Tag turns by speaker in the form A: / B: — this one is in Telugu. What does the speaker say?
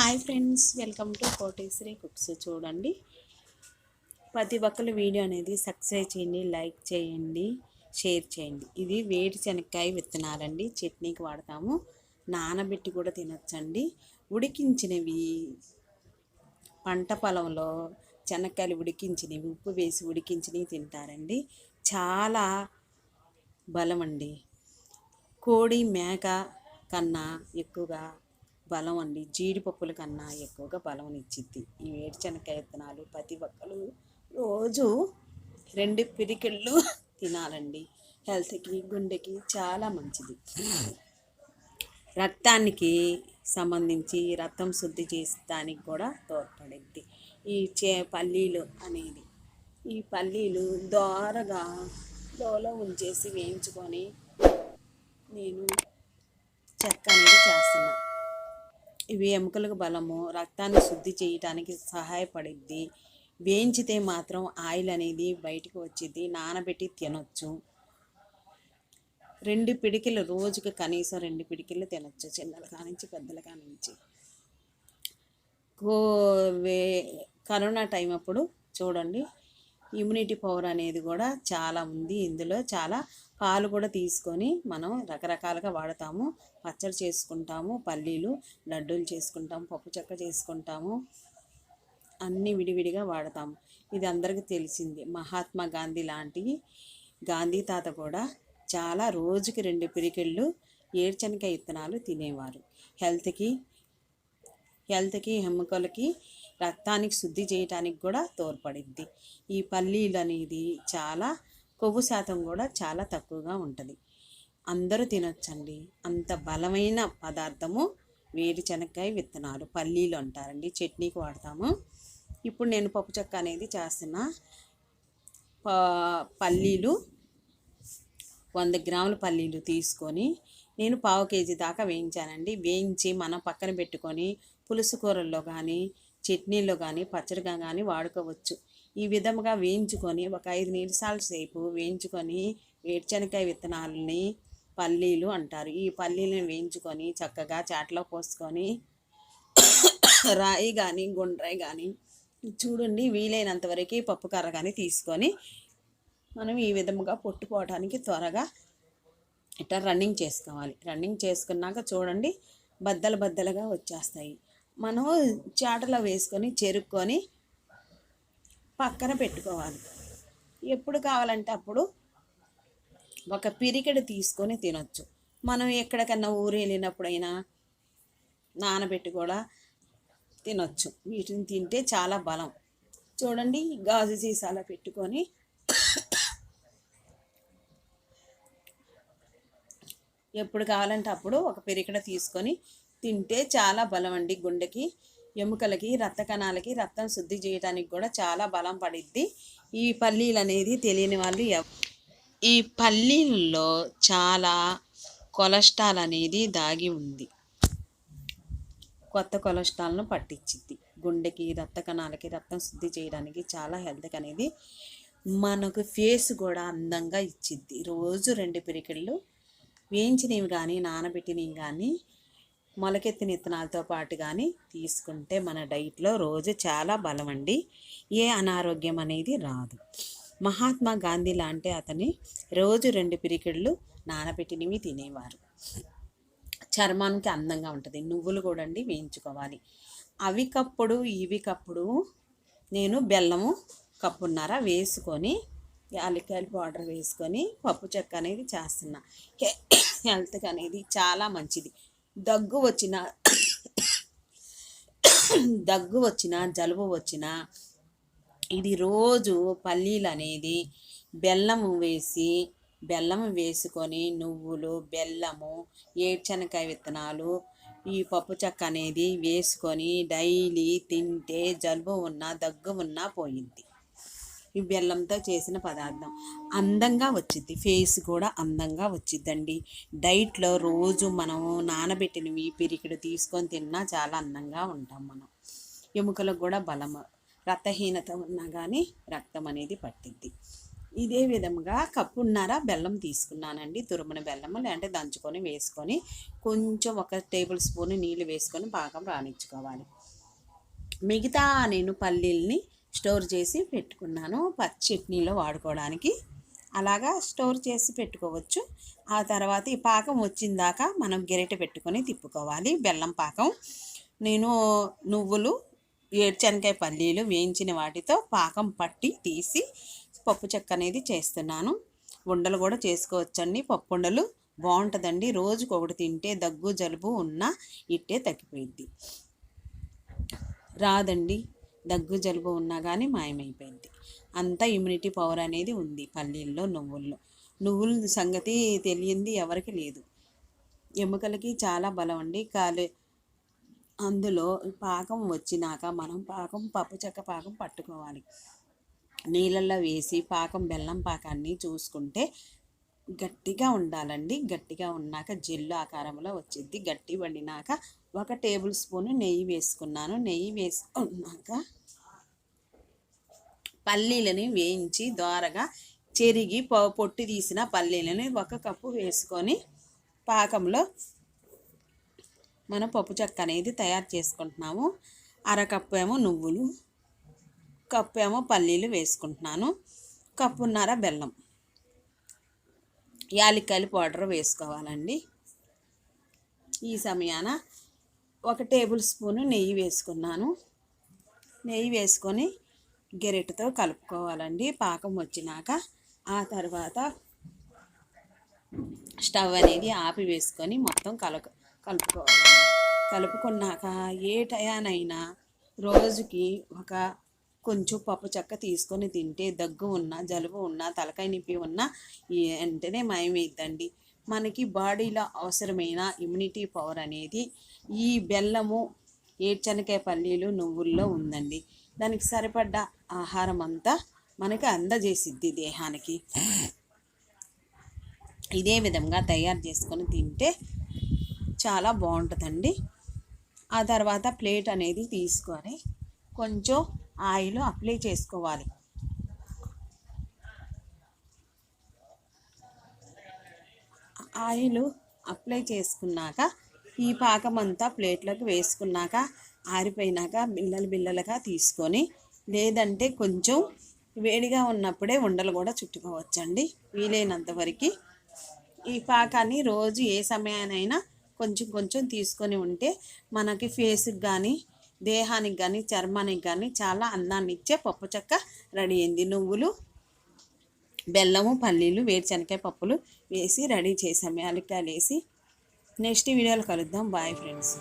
A: Hi friends, welcome to Koteswari cooks. చూడండి, ప్రతి ఒక్కరు వీడియో అనేది సబ్స్క్రైబ్ చేయండి, లైక్ చేయండి, షేర్ చేయండి. ఇది వేరుశనక్కాయ విత్తనాలండి, చట్నీకి వాడతాము. నానబెట్టి కూడా తినొచ్చండి. ఉడికించినవి పంట పొలంలో శనక్కాయలు ఉడికించినవి ఉప్పు వేసి ఉడికించినవి తింటారండి. చాలా బలం అండి. కోడి మేక కన్నా ఎక్కువగా బలం అండి. జీడిపప్పుల కన్నా ఎక్కువగా బలం ఇచ్చిద్ది ఈ వేరుశనగకాయ విత్తనాలు. ప్రతి ఒక్కరు రోజు 2 పిడికిళ్ళు తినాలండి. హెల్త్కి, గుండెకి చాలా మంచిది. రక్తానికి సంబంధించి రక్తం శుద్ధి చేసేదానికి కూడా తోడ్పడిద్ది ఈ పల్లీలు అనేది. ఈ పల్లీలు దోరగా లోలో ఉంచేసి వేయించుకొని నేను చెక్క అనేది చేస్తున్నా. ఇవి ఎముకలకు బలము, రక్తాన్ని శుద్ధి చేయడానికి సహాయపడిద్ది. వేయించితే మాత్రం ఆయిల్ అనేది బయటకు వచ్చిద్ది. నానబెట్టి తినొచ్చు. 2 పిడికిలు రోజుకి కనీసం 2 పిడికిలు తినొచ్చు, చిన్నల కానించి పెద్దల కానించి. కరోనా టైం అప్పుడు చూడండి, ఇమ్యూనిటీ పవర్ అనేది కూడా చాలా ఉంది ఇందులో. చాలా పాలు కూడా తీసుకొని మనం రకరకాలుగా వాడతాము. పచ్చడి చేసుకుంటాము, పల్లీలు లడ్డూలు చేసుకుంటాము, పప్పు చెక్క చేసుకుంటాము, అన్నీ విడివిడిగా వాడతాము. ఇది అందరికీ తెలిసింది. మహాత్మా గాంధీ లాంటి గాంధీ తాత కూడా చాలా రోజుకి 2 పిడికిళ్ళు ఏరుశనగకాయ విత్తనాలు తినేవారు. హెల్త్కి, ఎముకలకి, రక్తానికి శుద్ధి చేయడానికి కూడా తోడ్పడిద్ది. ఈ పల్లీలు అనేది చాలా కొవ్వు శాతం కూడా చాలా తక్కువగా ఉంటుంది. అందరూ తినొచ్చండి. అంత బలమైన పదార్థము వేరుశనగకాయ విత్తనాలు, పల్లీలు అంటారండి. చట్నీకి వాడతాము. ఇప్పుడు నేను పప్పు చెక్క అనేది చేస్తున్నా. పల్లీలు 100 గ్రాముల పల్లీలు తీసుకొని నేను 1/2 కేజీ దాకా వేయించానండి. వేయించి మనం పక్కన పెట్టుకొని పులుసు కూరల్లో కానీ, చట్నీల్లో కానీ, పచ్చడిగా కానీ వాడుకోవచ్చు. ఈ విధముగా వేయించుకొని ఒక 5 నిమిషాల సేపు వేయించుకొని వేరుశనగకాయ విత్తనాలని పల్లీలు అంటారు. ఈ పల్లీలను వేయించుకొని చక్కగా చాటలో పోసుకొని రాయి కానీ, గుండ్రాయి కానీ చూడండి, వీలైనంత వరకు పప్పు కర్ర కానీ తీసుకొని మనం ఈ విధముగా పొట్టుపోవడానికి త్వరగా ఇట్లా రన్నింగ్ చేసుకోవాలి. రన్నింగ్ చేసుకున్నాక చూడండి, బద్దలుగా వచ్చేస్తాయి. మనం చాటలో వేసుకొని చెరుక్కొని పక్కన పెట్టుకోవాలి. ఎప్పుడు కావాలంటే అప్పుడు ఒక పిరికెడు తీసుకొని తినొచ్చు. మనం ఎక్కడికన్నా ఊరు వెళ్ళినప్పుడైనా నానబెట్టి కూడా తినొచ్చు. వీటిని తింటే చాలా బలం. చూడండి, గాజు సీసాలో పెట్టుకొని ఎప్పుడు కావాలంటే అప్పుడు ఒక పిరికెడ తీసుకొని తింటే చాలా బలం అండి. గుండెకి, ఎముకలకి, రక్త కణాలకి రక్తం శుద్ధి చేయడానికి కూడా చాలా బలం పడిద్ది. ఈ పల్లీలు అనేది తెలియని వాళ్ళు ఈ పల్లీల్లో చాలా కొలెస్ట్రాల్ అనేది దాగి ఉంది. కొత్త కొలెస్ట్రాల్ను పట్టించిద్ది. గుండెకి, రక్త కణాలకి రక్తం శుద్ధి చేయడానికి చాలా హెల్త్కి అనేది. మనకు ఫేస్ కూడా అందంగా ఇచ్చిద్ది. రోజు 2 పిరికిళ్ళు వేయించినవి కానీ, నానబెట్టినవి కానీ, మొలకెత్తిన విత్తనాలతో పాటు కానీ తీసుకుంటే మన డైట్లో రోజు చాలా బలం అండి. ఏ అనారోగ్యం అనేది రాదు. మహాత్మా గాంధీ లాంటి అతని రోజు 2 పిరికిళ్ళు నానబెట్టినవి తినేవారు. చర్మానికి అందంగా ఉంటుంది. నువ్వులు కూడా అండి వేయించుకోవాలి. అవి కప్పుడు ఇవి కప్పుడు నేను బెల్లము కప్పున్నర వేసుకొని, యాలక్కాయల పౌడర్ వేసుకొని పప్పు చెక్క అనేది చేస్తున్నా. హెల్త్కి అనేది చాలా మంచిది. దగ్గు వచ్చిన జలుబు వచ్చిన ఇది రోజు పల్లీలు అనేది బెల్లము వేసుకొని నువ్వులు, బెల్లము, ఏరుశనగకాయ విత్తనాలు, ఈ పప్పు చెక్క అనేది వేసుకొని డైలీ తింటే జలుబు ఉన్నా, దగ్గు ఉన్నా పోయిద్ది. ఈ బెల్లంతో చేసిన పదార్థం అందంగా వచ్చిద్ది. ఫేస్ కూడా అందంగా వచ్చిద్దండి. డైట్లో రోజు మనము నానబెట్టినవి పిరికిడు తీసుకొని తిన్నా చాలా అందంగా ఉంటాం మనం. ఎముకలకు కూడా బలము. రక్తహీనత ఉన్నా కానీ రక్తం అనేది పట్టిద్ది. ఇదే విధంగా కప్పున్నర బెల్లం తీసుకున్నానండి, తురుమున బెల్లము లేదంటే దంచుకొని వేసుకొని కొంచెం 1 టేబుల్ స్పూన్ నీళ్ళు వేసుకొని పాకం రానిచ్చుకోవాలి. మిగతా నేను పల్లీల్ని స్టోర్ చేసి పెట్టుకున్నాను పచ్చి చట్నీలో వాడుకోవడానికి, అలాగా స్టోర్ చేసి పెట్టుకోవచ్చు. ఆ తర్వాత ఈ పాకం వచ్చిందాక మనం గెరిటె పెట్టుకొని తిప్పుకోవాలి. బెల్లం పాకం నేను నువ్వులు, ఏరుశనగకాయ పల్లీలు వేయించిన వాటితో పాకం పట్టి తీసి పప్పు చెక్క అనేది చేస్తున్నాను. ఉండలు కూడా చేసుకోవచ్చండి, పప్పు ఉండలు బాగుంటుందండి. రోజుకు ఒకటి తింటే దగ్గు జలుబు ఉన్నా ఇట్టే తగ్గిపోయింది. రాదండి, దగ్గు జలుబు ఉన్నా కానీ మాయమైపోయింది. అంతా ఇమ్యూనిటీ పవర్ అనేది ఉంది పల్లీల్లో, నువ్వుల సంగతి తెలియంది ఎవరికి లేదు. ఎముకలకి చాలా బలం అండి. అందులో పాకం వచ్చినాక మనం పప్పు చెక్క పాకం పట్టుకోవాలి. నీళ్ళల్లో వేసి పాకం బెల్లం పాకాన్ని చూసుకుంటే గట్టిగా ఉండాలండి. గట్టిగా ఉన్నాక జెల్లు ఆకారంలో వచ్చింది. గట్టి వండినాక 1 టేబుల్ స్పూన్ నెయ్యి వేసుకున్నాను. నెయ్యి వేసుకున్నాక పల్లీలని వేయించి దోరగా చెరిగి పొట్టు తీసిన పల్లీలని 1 కప్పు వేసుకొని పాకంలో మనం పప్పు చెక్క అనేది తయారు చేసుకుంటున్నాము. 1/2 కప్పు ఏమో నువ్వులు, కప్పు ఏమో పల్లీలు వేసుకుంటున్నాను. కప్పున్నర బెల్లం, యాలక్కాయల పౌడర్ వేసుకోవాలండి. ఈ సమయాన 1 టేబుల్ స్పూన్ నెయ్యి వేసుకున్నాను. నెయ్యి వేసుకొని గెరిటతో కలుపుకోవాలండి పాకం వచ్చినాక. ఆ తర్వాత స్టవ్ అనేది ఆపి వేసుకొని మొత్తం కలుపుకోవాలండి. కలుపుకున్నాక ఏ టయానైనా రోజుకి కొంచెం పప్పు చెక్క తీసుకొని తింటే దగ్గు ఉన్నా జలుబు ఉన్నా తలకాయ నొప్పి ఉన్నా వెంటనే మాయమైద్దండి. మనకి బాడీలో అవసరమైన ఇమ్యూనిటీ పవర్ అనేది ఈ బెల్లము, ఏరుశనగకాయ పల్లీలు, నువ్వుల్లో ఉందండి. దానికి సరిపడ్డ ఆహారం అంతా మనకి అందజేసిద్ది దేహానికి. ఇదే విధంగా తయారు చేసుకొని తింటే చాలా బాగుంటుందండి. ఆ తర్వాత ప్లేట్ అనేది తీసుకొని కొంచెం ఆయిల్ అప్లై చేసుకోవాలి. ఆయిల్ అప్లై చేసుకున్నాక ఈ పాకం అంతా ప్లేట్లోకి వేసుకున్నాక ఆరిపోయినాక బిల్లలుగా తీసుకొని, లేదంటే కొంచెం వేడిగా ఉన్నప్పుడే ఉండలు కూడా చుట్టుకోవచ్చండి. వీలైనంత వరకు ఈ పాకాన్ని రోజు ఏ సమయానైనా కొంచెం తీసుకొని ఉంటే మనకి ఫేస్కి కానీ దేహానికి కానీ చర్మానికి కానీ చాలా అందాన్ని ఇచ్చే పప్పు చెక్క రెడీ అయింది. నువ్వులు, బెల్లము, పల్లీలు, వేరుశనగకాయ పప్పులు వేసి రెడీ చేసాము. యాలక్కాయలు వేసి. నెక్స్ట్ వీడియోలో కలుద్దాం. Bye friends.